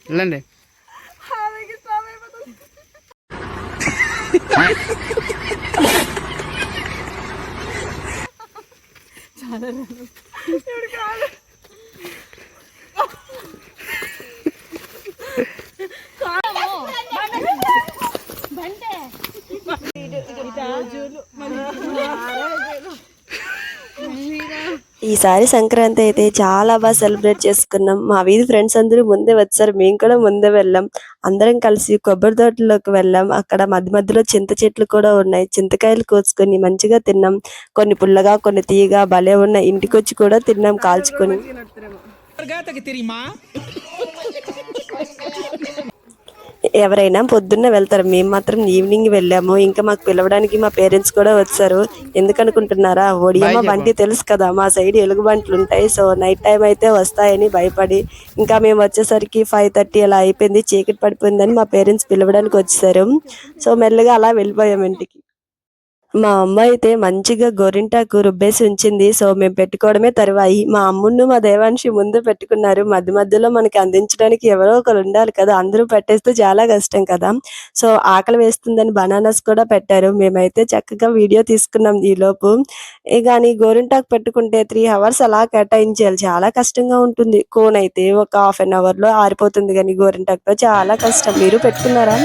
వెళ్ళండి. ఈసారి సంక్రాంతి అయితే చాలా బాగా సెలబ్రేట్ చేసుకున్నాం. మా వీధి ఫ్రెండ్స్ అందరూ ముందే వచ్చారు, మేము కూడా ముందే వెళ్ళాం. అందరం కలిసి కొబ్బరి తోటలోకి వెళ్ళాం. అక్కడ మధ్య మధ్యలో చింత చెట్లు కూడా ఉన్నాయి. చింతకాయలు కోసుకొని మంచిగా తిన్నాం. కొన్ని పుల్లగా కొన్ని తీయగా భలే ఉన్నాయి. ఇంటికి వచ్చి కూడా తిన్నాం కాల్చుకొని. ఎవరైనా పొద్దున్నే వెళ్తారు, మేము మాత్రం ఈవినింగ్ వెళ్ళాము. ఇంకా మాకు పిలవడానికి మా పేరెంట్స్ కూడా వచ్చారు. ఎందుకనుకుంటున్నారా, ఒడియమ్మ బంటి తెలుసు కదా, మా సైడ్ ఎలుగు బంట్లు ఉంటాయి. సో నైట్ టైం అయితే వస్తాయని భయపడి ఇంకా మేము వచ్చేసరికి 5:30 అలా అయిపోయింది, చీకటి పడిపోయిందని మా పేరెంట్స్ పిలవడానికి వచ్చేసారు. సో మెల్లగా అలా వెళ్ళిపోయాం ఇంటికి. మా అమ్మ అయితే మంచిగా గోరింటాకు రుబ్బేసి ఉంచింది. సో మేము పెట్టుకోవడమే తరువాయి. మా అమ్మును మా దేవాంశి ముందు పెట్టుకున్నారు. మధ్య మధ్యలో మనకి అందించడానికి ఎవరో ఒకరు ఉండాలి కదా, అందరూ పెట్టేస్తే చాలా కష్టం కదా. సో ఆకలి వేస్తుందని బనానాస్ కూడా పెట్టారు. మేమైతే చక్కగా వీడియో తీసుకున్నాం ఈలోపు. కానీ గోరింటాకు పెట్టుకుంటే 3 hours అలా కేటాయించాలి, చాలా కష్టంగా ఉంటుంది. కోన్ అయితే ఒక 1/2 hour లో ఆరిపోతుంది, కానీ గోరింటాకుతో చాలా కష్టం. మీరు పెట్టుకున్నారా?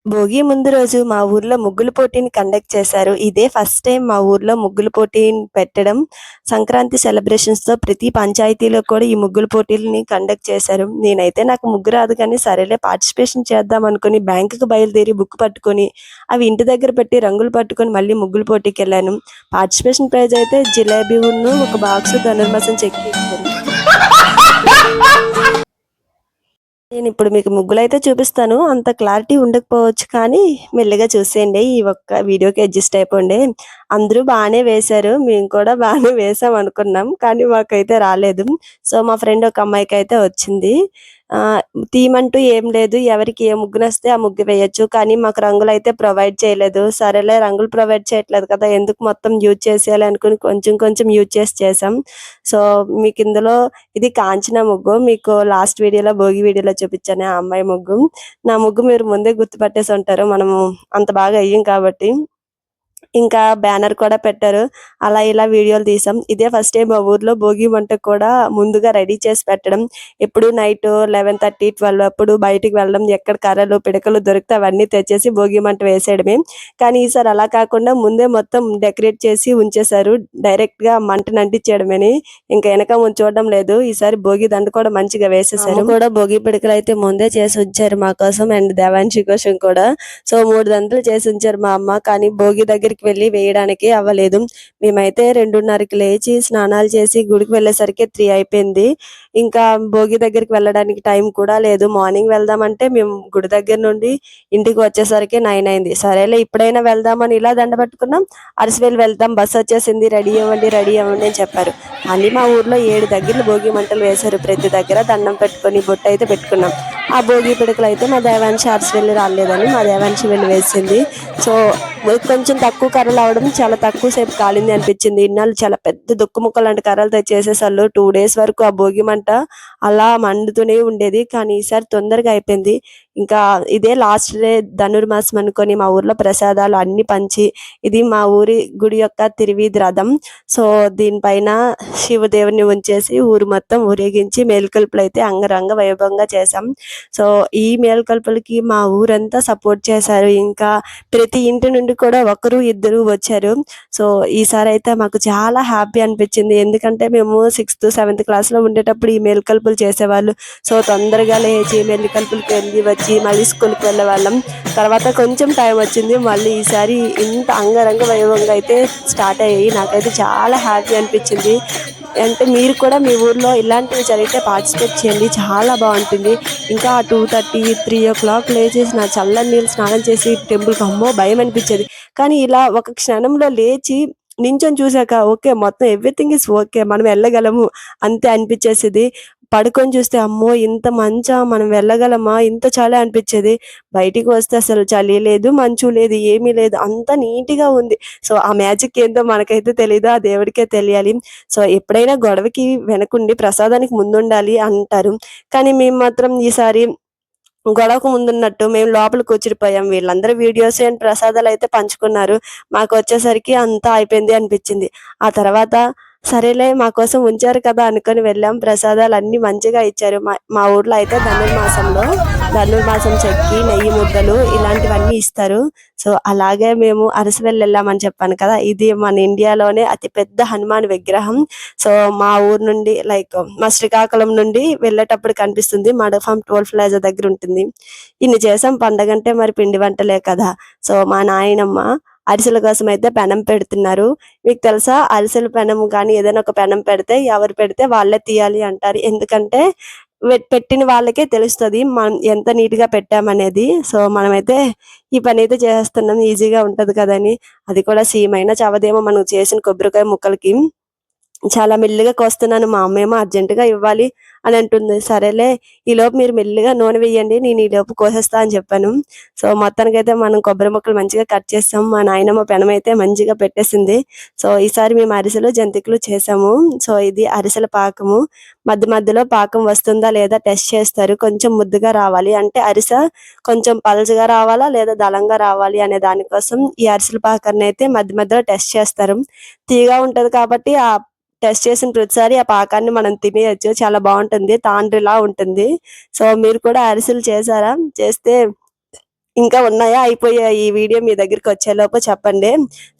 భోగి ముందు రోజు మా ఊర్లో ముగ్గుల పోటీని కండక్ట్ చేశారు. ఇదే ఫస్ట్ టైం మా ఊర్లో ముగ్గుల పోటీని పెట్టడం. సంక్రాంతి సెలబ్రేషన్స్ తో ప్రతి పంచాయతీలో కూడా ఈ ముగ్గుల పోటీలని కండక్ట్ చేశారు. నేనైతే నాకు ముగ్గు రాదు, కానీ సరేలే పార్టిసిపేషన్ చేద్దాం అనుకుని బ్యాంకుకి బయలుదేరి బుక్ పట్టుకొని అవి ఇంటి దగ్గర పెట్టి రంగులు పట్టుకొని మళ్ళీ ముగ్గుల పోటీకి వెళ్ళాను. పార్టిసిపేషన్ ప్రైజ్ అయితే జిలేబీ ఉన్ను ఒక బాక్స్ ధనుర్మాసం చెక్కి ఇచ్చారు. నేను ఇప్పుడు మీకు ముగ్గులు అయితే చూపిస్తాను. అంత క్లారిటీ ఉండకపోవచ్చు, కానీ మెల్లిగా చూసేయండి. ఈ ఒక్క వీడియోకి అడ్జస్ట్ అయిపోండి. అందరూ బాగానే వేశారు, మేము కూడా బాగానే వేసాం అనుకున్నాం, కానీ మాకైతే రాలేదు. సో మా ఫ్రెండ్ ఒక అమ్మాయికి అయితే వచ్చింది. థీమ్ అంటూ ఏం లేదు, ఎవరికి ఏ ముగ్గు నస్తే ఆ ముగ్గు వేయొచ్చు, కానీ మాకు రంగులు అయితే ప్రొవైడ్ చేయలేదు. సరేలే రంగులు ప్రొవైడ్ చేయట్లేదు కదా, ఎందుకు మొత్తం యూజ్ చేసేయాలి అనుకుని కొంచెం కొంచెం యూజ్ చేసాం. సో మీకు ఇందులో ఇది కాంచిన ముగ్గు, మీకు లాస్ట్ వీడియోలో భోగి వీడియోలో చూపించాను ఆ అమ్మాయి ముగ్గు. నా ముగ్గు మీరు ముందే గుర్తుపట్టేసి ఉంటారు, మనము అంత బాగా అయ్యాం కాబట్టి. ఇంకా బ్యానర్ కూడా పెట్టారు. అలా ఇలా వీడియోలు తీసాం. ఇదే ఫస్ట్ టైం మా ఊర్లో భోగి మంట కూడా ముందుగా రెడీ చేసి పెట్టడం. ఎప్పుడు నైట్ 11:30, 12 అప్పుడు బయటికి వెళ్ళడం, ఎక్కడ కర్రలు పిడకలు దొరికితే అవన్నీ తెచ్చేసి భోగి మంట వేసేయడమే. కానీ ఈసారి అలా కాకుండా ముందే మొత్తం డెకరేట్ చేసి ఉంచేశారు, డైరెక్ట్ గా మంటను అంటించేయడమని. ఇంకా వెనక ముందు చూడడం లేదు. ఈసారి భోగి దండ కూడా మంచిగా వేసేసారు. కూడా భోగి పిడకలు అయితే ముందే చేసి ఉంచారు మా కోసం అండ్ దేవాంశి కోసం కూడా. సో 3 దండలు చేసి ఉంచారు మా అమ్మ. కానీ భోగి దగ్గరికి దగ్గరికి వెళ్ళి వేయడానికి అవ్వలేదు. మేమైతే 2:30కి లేచి స్నానాలు చేసి గుడికి వెళ్ళేసరికి 3 అయిపోయింది. ఇంకా భోగి దగ్గరికి వెళ్ళడానికి టైం కూడా లేదు. మార్నింగ్ వెళ్దామంటే మేము గుడి దగ్గర నుండి ఇంటికి వచ్చేసరికి 9 అయింది. సరేలే ఇప్పుడైనా వెళ్దామని ఇలా దండ పెట్టుకున్నాం. అరసవెల్లి వెళ్దాం, బస్ వచ్చేసింది, రెడీ అవ్వండి అని చెప్పారు. కానీ మా ఊర్లో 7 దగ్గరలు భోగి మంటలు వేశారు. ప్రతి దగ్గర దండం పెట్టుకొని బొట్టు అయితే పెట్టుకున్నాం. ఆ భోగి పిడకలు అయితే మా దేవాంశ అరసవెల్లి రాలేదని మా దేవాంశ వెళ్ళి వేసింది. సో కొంచెం తక్కువ కర్రలు అవడం చాలా తక్కువ సేపు కాలింది అనిపించింది. ఇన్నాళ్ళు చాలా పెద్ద దుక్కు ముక్క లాంటి కర్రలతో చేసేసాళ్ళు. 2 డేస్ వరకు ఆ భోగి మంట అలా మండుతూనే ఉండేది. కానీ ఈసారి తొందరగా అయిపోయింది. ఇంకా ఇదే లాస్ట్ డే ధనుర్మాసం అనుకొని మా ఊర్లో ప్రసాదాలు అన్ని పంచి, ఇది మా ఊరి గుడి యొక్క తిరువీధి రథం. సో దీనిపైన శివదేవుని ఉంచేసి ఊరు మొత్తం ఊరేగించి మేలుకొలుపులు అయితే అంగరంగ వైభవంగా చేశాం. సో ఈ మేలుకొలుపులకి మా ఊరంతా సపోర్ట్ చేశారు. ఇంకా ప్రతి ఇంటి నుండి కూడా ఒకరు ఇద్దరు వచ్చారు. సో ఈసారి అయితే మాకు చాలా హ్యాపీ అనిపించింది. ఎందుకంటే మేము 6th 7th క్లాస్లో ఉండేటప్పుడు ఈ మేలుకొలుపులు చేసేవాళ్ళు. సో తొందరగా లేచి మేలుకొలుపులకి వెళ్ళి వచ్చి మళ్ళీ స్కూల్కి వెళ్ళే వాళ్ళం. తర్వాత కొంచెం టైం వచ్చింది, మళ్ళీ ఈసారి ఇంత అంగరంగ వైభవంగా అయితే స్టార్ట్ అయ్యాయి. నాకైతే చాలా హ్యాపీ అనిపించింది. అంటే మీరు కూడా మీ ఊర్లో ఇలాంటివి జరిగితే పార్టిసిపేట్ చేయండి, చాలా బాగుంటుంది. ఇంకా 2:30 3 o'clock లేచేసి నా చల్లని నీళ్ళు స్నానం చేసి టెంపుల్కి అమ్మో భయం అనిపించేది. కానీ ఇలా ఒక క్షణంలో లేచి నించొని చూసాక ఓకే, మొత్తం ఎవ్రీథింగ్ ఇస్ ఓకే, మనం వెళ్ళగలము అంతే అనిపించేసేది. పడుకొని చూస్తే అమ్మో ఇంత మంచా, మనం వెళ్ళగలమా, ఇంత చాలా అనిపించేది. బయటికి వస్తే అసలు చలి లేదు, మంచు లేదు, ఏమీ లేదు, అంత నీట్గా ఉంది. సో ఆ మ్యాజిక్ ఏంటో మనకైతే తెలీదు, ఆ దేవుడికే తెలియాలి. సో ఎప్పుడైనా గొడవకి వెనకుండి ప్రసాదానికి ముందుండాలి అంటారు. కానీ మేము మాత్రం ఈసారి గొడవకు ముందున్నట్టు మేము లోపల కూర్చుడిపోయాం. వీళ్ళందరూ వీడియోస్ అండ్ ప్రసాదాలు అయితే పంచుకున్నారు. మాకు వచ్చేసరికి అంతా అయిపోయింది అనిపించింది. ఆ తర్వాత సరేలే మా కోసం ఉంచారు కదా అనుకొని వెళ్ళాం. ప్రసాదాలు అన్ని మంచిగా ఇచ్చారు. మా మా ఊర్లో అయితే ధనుర్మాసం చెక్కి నెయ్యి ముద్దలు ఇలాంటివన్నీ ఇస్తారు. సో అలాగే మేము అరసవెల్లి వెళ్ళామని చెప్పాను కదా, ఇది మన ఇండియాలోనే అతిపెద్ద హనుమాన్ విగ్రహం. సో మా ఊరు నుండి లైక్ మా శ్రీకాకుళం నుండి వెళ్ళేటప్పుడు కనిపిస్తుంది. మడఫామ్ టోల్ ప్లాజా దగ్గర ఉంటుంది. ఇన్ని చేసాం, పండగంటే మరి పిండి వంటలే కదా. సో మా నాయనమ్మ అరిసెల కోసం అయితే పెనం పెడుతున్నారు. మీకు తెలుసా, అరిసెల పెనం కానీ ఏదైనా ఒక పెనం పెడితే ఎవరు పెడితే వాళ్ళే తీయాలి అంటారు. ఎందుకంటే పెట్టిన వాళ్ళకే తెలుస్తుంది మనం ఎంత నీట్గా పెట్టామనేది. సో మనమైతే ఈ పని అయితే చేస్తున్నాం, ఈజీగా ఉంటది కదని. అది కూడా సీమైనా చవదేమో మనం చేసిన కొబ్బరికాయ ముక్కలకి. చాలా మెల్లిగా కోస్తున్నాను. మా అమ్మేమో అర్జెంటుగా ఇవ్వాలి అని అంటుంది. సరేలే ఈలోపు మీరు మెల్లిగా నూనె వేయండి, నేను ఈలోపు కోసేస్తా అని చెప్పాను. సో మొత్తానికైతే మనం కొబ్బరి ముక్కలు మంచిగా కట్ చేస్తాం. మా నాయనమ్మ పెనం అయితే మంచిగా పెట్టేసింది. సో ఈసారి మేము అరిసెలు జంతికలు చేసాము. సో ఇది అరిసెల పాకము. మధ్య మధ్యలో పాకం వస్తుందా లేదా టెస్ట్ చేస్తారు. కొంచెం ముద్దుగా రావాలి అంటే అరిసె కొంచెం పలచగా రావాలా లేదా దళంగా రావాలి అనే దానికోసం ఈ అరిసెల పాకాన్ని అయితే మధ్య మధ్యలో టెస్ట్ చేస్తారు. తీగా ఉంటది కాబట్టి ఆ టెస్ట్ చేసిన ప్రతిసారి ఆ పాకాన్ని మనం తినేయొచ్చు. చాలా బాగుంటుంది, తాండ్రిలా ఉంటుంది. సో మీరు కూడా అరిసెలు చేశారా? చేస్తే ఇంకా ఉన్నాయా, అయిపోయాయి? ఈ వీడియో మీ దగ్గరికి వచ్చేలోపు చెప్పండి.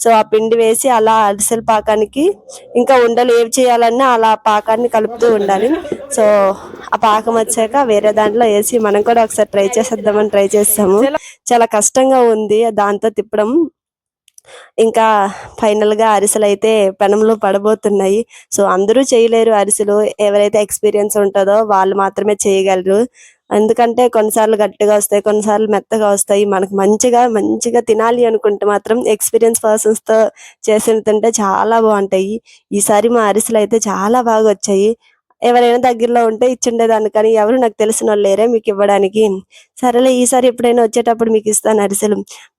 సో ఆ పిండి వేసి అలా అరిసెల పాకానికి ఇంకా ఉండలు ఏవి చేయాలన్నా అలా పాకాన్ని కలుపుతూ ఉండాలి. సో ఆ పాకం వచ్చాక వేరే దాంట్లో వేసి మనం కూడా ఒకసారి ట్రై చేసేద్దామని ట్రై చేస్తాము. చాలా కష్టంగా ఉంది దాంతో తిప్పడం. ఇంకా ఫైనల్గా అరిసెలు అయితే పెనంలో పడబోతున్నాయి. సో అందరూ చేయలేరు అరిసెలు, ఎవరైతే ఎక్స్పీరియన్స్ ఉంటుందో వాళ్ళు మాత్రమే చేయగలరు. ఎందుకంటే కొన్నిసార్లు గట్టిగా వస్తాయి, కొన్నిసార్లు మెత్తగా వస్తాయి. మనకు మంచిగా తినాలి అనుకుంటే మాత్రం ఎక్స్పీరియన్స్ పర్సన్స్తో చేసిన తింటే చాలా బాగుంటాయి. ఈసారి మా అరిసెలు అయితే చాలా బాగా వచ్చాయి. ఎవరైనా దగ్గరలో ఉంటే ఇచ్చిండేదాన్ని, కానీ ఎవరు నాకు తెలిసిన వాళ్ళు లేరే మీకు ఇవ్వడానికి. సరేలే ఈసారి ఎప్పుడైనా వచ్చేటప్పుడు మీకు ఇస్తాను అరిసెలు.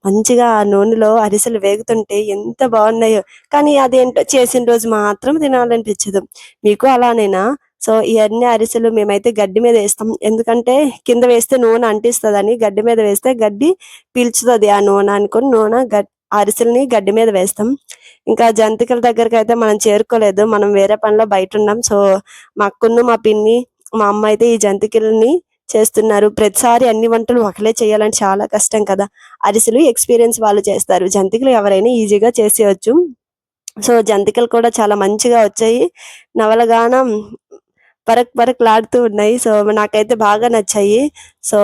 మంచిగా ఆ నూనెలో అరిసెలు వేగుతుంటే ఎంత బాగున్నాయో, కానీ అదేంటో చేసిన రోజు మాత్రం తినాలనిపించదు. మీకు అలానేనా? సో ఇవన్నీ అరిసెలు మేమైతే గడ్డి మీద వేస్తాం. ఎందుకంటే కింద వేస్తే నూనె అంటిస్తుందని, గడ్డి మీద వేస్తే గడ్డి పీల్చుతుంది ఆ నూనె అనుకుని అరిసెల్ని గడ్డి మీద వేస్తాం. ఇంకా జంతికల దగ్గరికి అయితే మనం చేరుకోలేదు, మనం వేరే పనిలో బయట ఉన్నాం. సో మా అక్కను మా పిన్ని మా అమ్మ అయితే ఈ జంతికలని చేస్తున్నారు. ప్రతిసారి అన్ని వంటలు ఒకలే చేయాలంటే చాలా కష్టం కదా. అరిసెలు ఎక్స్పీరియన్స్ వాళ్ళు చేస్తారు, జంతికలు ఎవరైనా ఈజీగా చేసేయచ్చు. సో జంతికలు కూడా చాలా మంచిగా వచ్చాయి. నవలగానం పరక్లాడుతూ ఉన్నాయి. సో నాకైతే బాగా నచ్చాయి. సో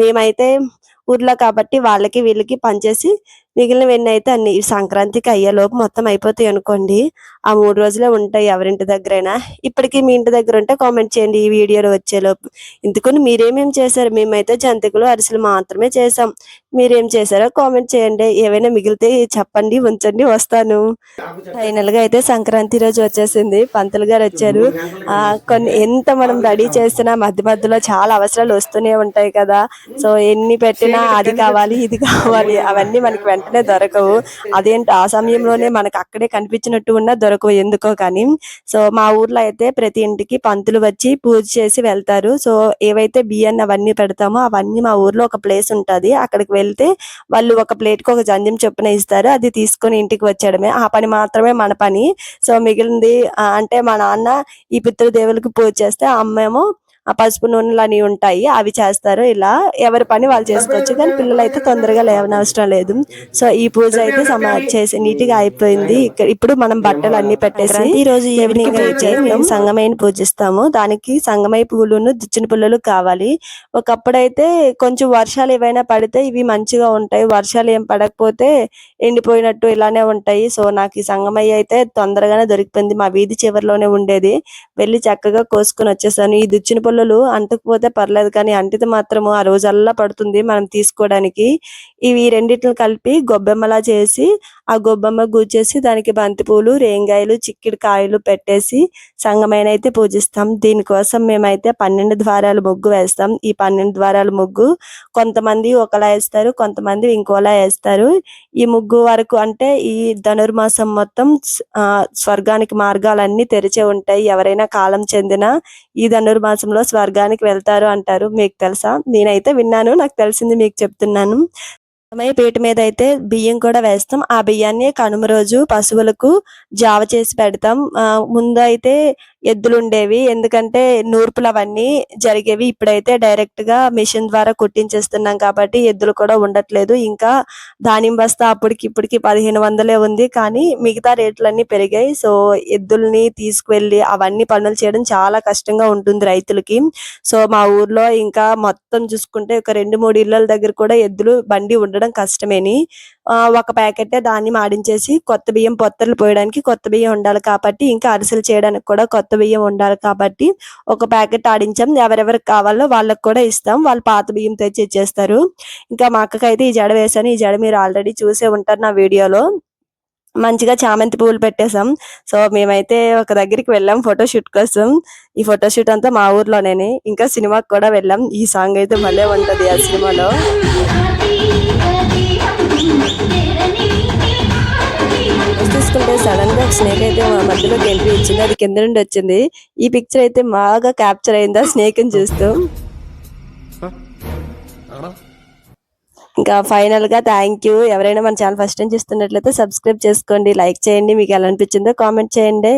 మేమైతే ఊర్లో కాబట్టి వాళ్ళకి వీళ్ళకి పనిచేసి మిగిలినవన్నీ అయితే అన్ని ఈ సంక్రాంతికి అయ్యేలోపు మొత్తం అయిపోతాయి అనుకోండి. ఆ 3 రోజులే ఉంటాయి ఎవరింటి దగ్గరైనా. ఇప్పటికి మీ ఇంటి దగ్గర ఉంటే కామెంట్ చేయండి ఈ వీడియోలో వచ్చేలోపు. ఇంతకుని మీరేమేం చేశారు? మేమైతే జంతికలు, అరిసెలు మాత్రమే చేసాం. మీరేం చేశారో కామెంట్ చేయండి. ఏవైనా మిగిలితే చెప్పండి, ఉంచండి, వస్తాను. ఫైనల్‌గా అయితే సంక్రాంతి రోజు వచ్చేసింది. పంతులు గారు వచ్చారు. కొన్ని ఎంత మనం రెడీ చేసినా మధ్య మధ్యలో చాలా అవసరాలు వస్తూనే ఉంటాయి కదా! సో, ఎన్ని పెట్టినా అది కావాలి, ఇది కావాలి అవన్నీ మనకి వెంటనే దొరకవు. అదేంటి ఆ సమయంలోనే మనకు అక్కడే కనిపించినట్టు ఉన్నా దొరకవు ఎందుకో కానీ. సో, మా ఊర్లో అయితే ప్రతి ఇంటికి పంతులు వచ్చి పూజ చేసి వెళ్తారు. సో, ఏవైతే బియ్యాన్ని అవన్నీ పెడతామో అవన్నీ మా ఊర్లో ఒక ప్లేస్ ఉంటది. అక్కడికి వెళ్తే వాళ్ళు ఒక ప్లేట్‌కి ఒక జంధ్యం చొప్పున ఇస్తారు. అది తీసుకొని ఇంటికి వచ్చేయడమే. ఆ పని మాత్రమే మన పని. సో, మిగిలింది అంటే మా నాన్న ఈ పితృదేవులకు పూజ చేస్తే, ఆ అమ్మేమో ఆ పసుపు నూనెలని ఉంటాయి. అవి చేస్తారు. ఇలా ఎవరి పని వాళ్ళు చేసుకోవచ్చు. కానీ పిల్లలైతే తొందరగా లేవనవసరం లేదు. సో, ఈ పూజ అయితే చేసి నీట్‌గా అయిపోయింది. ఇప్పుడు మనం బట్టలన్నీ పెట్టేసి ఈ రోజు ఈవినింగ్ అయితే మేము సంగమయ్యని పూజిస్తాము. దానికి సంగమయ్య పువ్వులును, దిచ్చిన పుల్లలు కావాలి. ఒకప్పుడైతే కొంచెం వర్షాలు ఏవైనా పడితే ఇవి మంచిగా ఉంటాయి. వర్షాలు ఏం పడకపోతే ఎండిపోయినట్టు ఇలానే ఉంటాయి. సో, నాకు ఈ సంగమయ్య అయితే తొందరగానే దొరికిపోయింది. మా వీధి చివరిలోనే ఉండేది. వెళ్లి చక్కగా కోసుకొని వచ్చేసాను. ఈ దిచ్చిన పుల్లలు అంటకపోతే పర్లేదు కానీ అంటితే మాత్రము ఆ రోజల్లా పడుతుంది మనం తీసుకోవడానికి. ఇవి రెండిటిని కలిపి గొబ్బెమ్మలా చేసి ఆ గొబ్బెమ్మ గుచ్చేసి దానికి బంతిపూలు, రేంగాయలు, చిక్కుడు కాయలు పెట్టేసి సంగమయ్యనైతే పూజిస్తాం. దీనికోసం మేమైతే 12 ద్వారాల ముగ్గు వేస్తాం. ఈ 12 ద్వారాల ముగ్గు కొంతమంది ఒకలా ఏస్తారు. కొంతమంది ఇంకోలా ఏస్తారు. ఈ ముగ్గు వరకు అంటే ఈ ధనుర్మాసం మొత్తం స్వర్గానికి మార్గాలన్నీ తెరిచే ఉంటాయి. ఎవరైనా కాలం చెందినా ఈ ధనుర్మాసంలో స్వర్గానికి వెళ్తారు అంటారు. మీకు తెలుసా? నేనైతే విన్నాను. నాకు తెలిసింది మీకు చెప్తున్నాను. పీట మీద అయితే బియ్యం కూడా వేస్తాం. ఆ బియ్యాన్ని కనుమ రోజు పశువులకు జావ చేసి పెడతాం. ముందు అయితే ఎద్దులుండేవి. ఎందుకంటే నూర్పులు అవన్నీ జరిగేవి. ఇప్పుడైతే డైరెక్ట్‌గా మిషన్ ద్వారా కుట్టించేస్తున్నాం కాబట్టి ఎద్దులు కూడా ఉండట్లేదు. ఇంకా ధాన్యం బస్తా అప్పటికి ఇప్పటికి 1500 ఉంది. కానీ మిగతా రేట్లన్నీ పెరిగాయి. సో, ఎద్దుల్ని తీసుకువెళ్ళి అవన్నీ పనులు చేయడం చాలా కష్టంగా ఉంటుంది రైతులకి. సో, మా ఊర్లో ఇంకా మొత్తం చూసుకుంటే ఒక 2, 3 ఇళ్లల దగ్గర కూడా ఎద్దులు బండి ఉండడం కష్టమేని ఒక ప్యాకెటే ధాన్యం ఆడించేసి కొత్త బియ్యం పొత్తర్లు పోయడానికి కొత్త బియ్యం ఉండాలి కాబట్టి, ఇంకా అరిసెలు చేయడానికి కూడా కొత్త బియ్యం ఉండాలి కాబట్టి ఒక ప్యాకెట్ ఆడించాం. ఎవరెవరికి కావాలో వాళ్ళకి కూడా ఇస్తాం. వాళ్ళు పాత బియ్యం తెచ్చి ఇచ్చేస్తారు. ఇంకా మా అక్కకైతే ఈ జడ వేశాను. ఈ జడ మీరు ఆల్రెడీ చూసే ఉంటారు నా వీడియోలో. మంచిగా చామంతి పువ్వులు పెట్టేసాం. సో, మేమైతే ఒక దగ్గరికి వెళ్ళాం ఫోటోషూట్ కోసం. ఈ ఫోటోషూట్ అంతా మా ఊర్లోనేనే. ఇంకా సినిమాకి కూడా వెళ్ళాం. ఈ సాంగ్ అయితే భలే ఉంటది ఆ సినిమాలో. తీసుకుంటే సడన్ గా స్నేక్ అయితే మా మధ్యలోకి ఎంట్రీ ఇచ్చింది. అది కింద నుండి వచ్చింది. ఈ పిక్చర్ అయితే బాగా క్యాప్చర్ అయిందా స్నేక్ ని చూస్తూ. ఇంకా ఫైనల్ గా థ్యాంక్ యూ. ఎవరైనా మన ఛానల్ ఫస్ట్ టైం చూస్తున్నట్లయితే సబ్స్క్రైబ్ చేసుకోండి, లైక్ చేయండి. మీకు ఎలా అనిపించిందో కామెంట్ చేయండి.